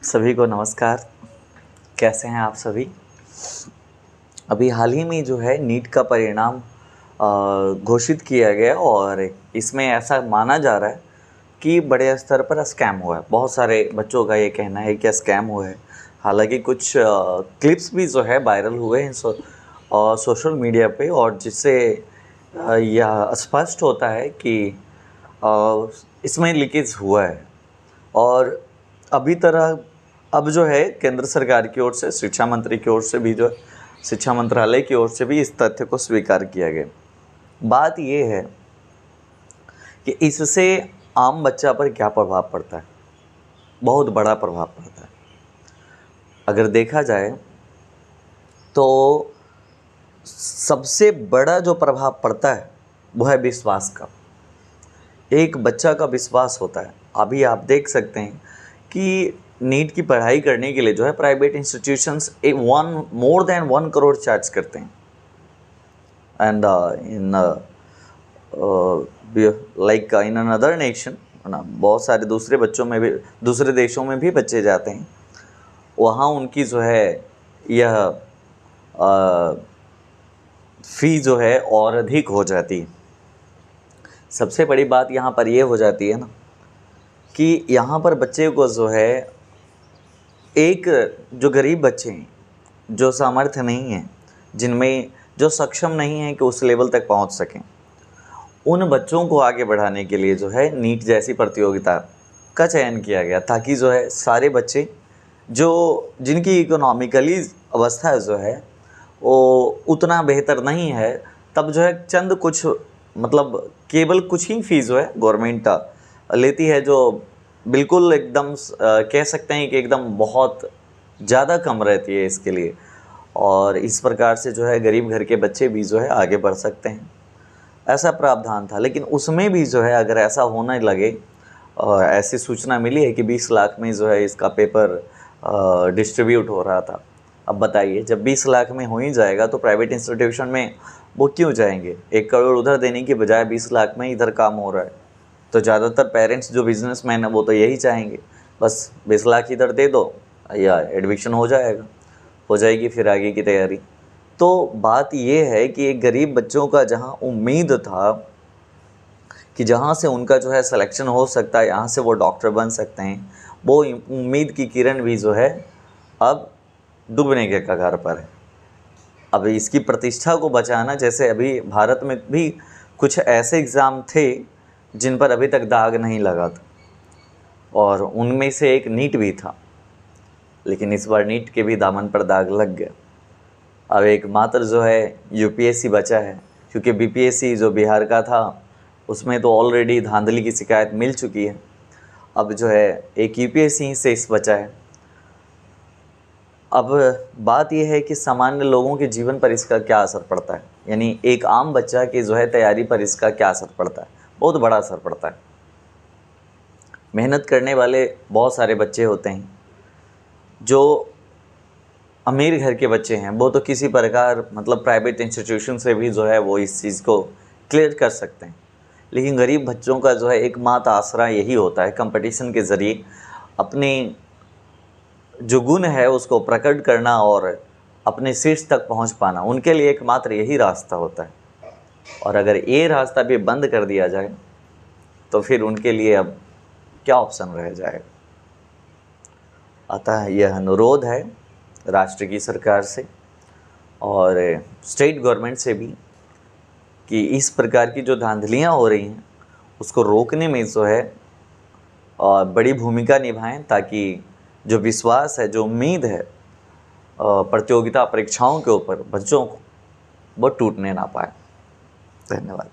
सभी को नमस्कार। कैसे हैं आप सभी? अभी हाल ही में जो है नीट का परिणाम घोषित किया गया और इसमें ऐसा माना जा रहा है कि बड़े स्तर पर स्कैम हुआ है। बहुत सारे बच्चों का ये कहना है कि स्कैम हुआ है। हालांकि कुछ क्लिप्स भी जो है वायरल हुए हैं सोशल मीडिया पे, और जिससे यह स्पष्ट होता है कि इसमें लीकेज हुआ है। और अभी तरह अब जो है केंद्र सरकार की ओर से, शिक्षा मंत्री की ओर से भी, जो शिक्षा मंत्रालय की ओर से भी इस तथ्य को स्वीकार किया गया। बात ये है कि इससे आम बच्चा पर क्या प्रभाव पड़ता है। बहुत बड़ा प्रभाव पड़ता है। अगर देखा जाए तो सबसे बड़ा जो प्रभाव पड़ता है वो है विश्वास का। एक बच्चा का विश्वास होता है। अभी आप देख सकते हैं कि नीट की पढ़ाई करने के लिए जो है private institutions more than 1 crore charge करते हैं। And in like in another nation, बहुत सारे दूसरे देशों में भी बच्चे जाते हैं। वहाँ उनकी जो है यह फ़ी जो है और अधिक हो जाती है। सबसे बड़ी बात यहाँ पर यह हो जाती है ना कि यहाँ पर बच्चे को जो है, एक जो गरीब बच्चे हैं, जो सामर्थ्य नहीं है, जिनमें जो सक्षम नहीं है कि उस लेवल तक पहुँच सकें, उन बच्चों को आगे बढ़ाने के लिए जो है नीट जैसी प्रतियोगिता का चयन किया गया, ताकि जो है सारे बच्चे जिनकी इकोनॉमिकली अवस्था जो है वो उतना बेहतर नहीं है, तब जो है चंद कुछ मतलब केवल कुछ ही फ़ीस जो है गवर्नमेंट लेती है, जो बिल्कुल एकदम कह सकते हैं कि एकदम बहुत ज़्यादा कम रहती है इसके लिए। और इस प्रकार से जो है गरीब घर के बच्चे भी जो है आगे बढ़ सकते हैं, ऐसा प्रावधान था। लेकिन उसमें भी जो है अगर ऐसा होने लगे, और ऐसी सूचना मिली है कि 20 लाख में जो है इसका पेपर डिस्ट्रीब्यूट हो रहा था। अब बताइए, जब 20 लाख में हो ही जाएगा तो प्राइवेट इंस्टीट्यूशन में वो क्यों जाएंगे? 1 करोड़ उधर देने की बजाय 20 लाख में इधर काम हो रहा है। तो ज़्यादातर पेरेंट्स जो बिजनेसमैन है वो तो यही चाहेंगे, बस 20 लाख इधर दे दो या एडमिशन हो जाएगी, फिर आगे की तैयारी। तो बात ये है कि एक गरीब बच्चों का जहाँ उम्मीद था कि जहाँ से उनका जो है सिलेक्शन हो सकता है, यहाँ से वो डॉक्टर बन सकते हैं, वो उम्मीद की किरण भी जो है अब डूबने के कगार पर है। अब इसकी प्रतिष्ठा को बचाना, जैसे अभी भारत में भी कुछ ऐसे एग्ज़ाम थे जिन पर अभी तक दाग नहीं लगा था, और उनमें से एक नीट भी था, लेकिन इस बार नीट के भी दामन पर दाग लग गया। अब एकमात्र जो है यूपीएससी बचा है, क्योंकि बीपीएससी जो बिहार का था उसमें तो ऑलरेडी धांधली की शिकायत मिल चुकी है। अब जो है एक यूपीएससी ही शेष बचा है। अब बात यह है कि सामान्य लोगों के जीवन पर इसका क्या असर पड़ता है, यानी एक आम बच्चा की जो है तैयारी पर इसका क्या असर पड़ता है। बहुत बड़ा असर पड़ता है। मेहनत करने वाले बहुत सारे बच्चे होते हैं। जो अमीर घर के बच्चे हैं वो तो किसी प्रकार मतलब प्राइवेट इंस्टीट्यूशन से भी जो है वो इस चीज़ को क्लियर कर सकते हैं, लेकिन गरीब बच्चों का जो है एकमात्र आसरा यही होता है कंपटीशन के ज़रिए अपने जो गुण है उसको प्रकट करना और अपने शीर्ष तक पहुंच पाना। उनके लिए एकमात्र यही रास्ता होता है, और अगर ये रास्ता भी बंद कर दिया जाए तो फिर उनके लिए अब क्या ऑप्शन रह जाएगा। अतः यह अनुरोध है राष्ट्र की सरकार से और स्टेट गवर्नमेंट से भी कि इस प्रकार की जो धांधलियाँ हो रही हैं उसको रोकने में जो है बड़ी भूमिका निभाएं, ताकि जो विश्वास है, जो उम्मीद है प्रतियोगिता परीक्षाओं के ऊपर बच्चों को, वो टूटने ना पाए। धन्यवाद।